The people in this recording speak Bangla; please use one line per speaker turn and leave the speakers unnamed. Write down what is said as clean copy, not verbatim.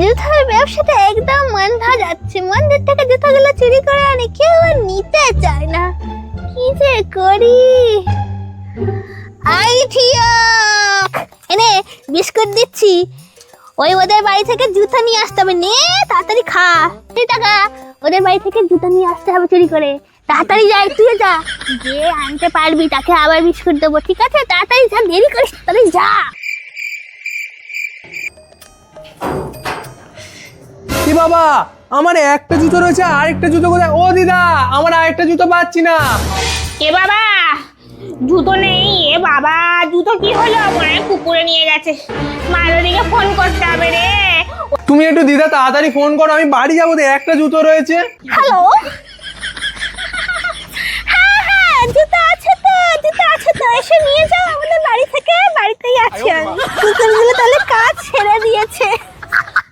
জুতার ব্যবসাটা একদম মান্ধা যাচ্ছে। মন্দির থেকে জুতাগুলো চুরি করে আনি, কেউ আর নিতে চায় না। কি যে করি। আই ঠিক এনে বিস্কুট দিচ্ছি, ওই ওদের বাড়ি থেকে জুতা নিয়ে আসতে হবে। নে তাড়াতাড়ি খা। এই টাকা ওদের বাড়ি থেকে জুতা নিয়ে আসতে হবে চুরি করে। তাড়াতাড়ি যাই, তুই যা, যে আনতে পারবি তাকে আবার বিস্কুট দেবো, ঠিক আছে? তাড়াতাড়ি যা, দেরি করিস, তাড়াতাড়ি যা।
কি বাবা, আমার একটা জুতো রয়েছে, আরেকটা জুতো কোথায়? ও দিদা, আমার আরেকটা জুতো পাচ্ছি না।
এ বাবা, জুতো নেই। এ বাবা, জুতো কি হলো? মনে হয় কুকুরে নিয়ে গেছে। মালতীকে ফোন করতে হবে রে।
তুমি একটু দিদা তাড়াতাড়ি ফোন করো, আমি বাড়ি যাবো, একটা জুতো রয়েছে।
হ্যালো, হ্যাঁ হ্যাঁ, জুতা আছে তো, জুতা আছে তো, এসে নিয়ে যাও আমাদের বাড়ি থেকে। বাড়িতেই আছে। কুকুরগুলো তাহলে কাজ ছেড়ে দিয়েছে।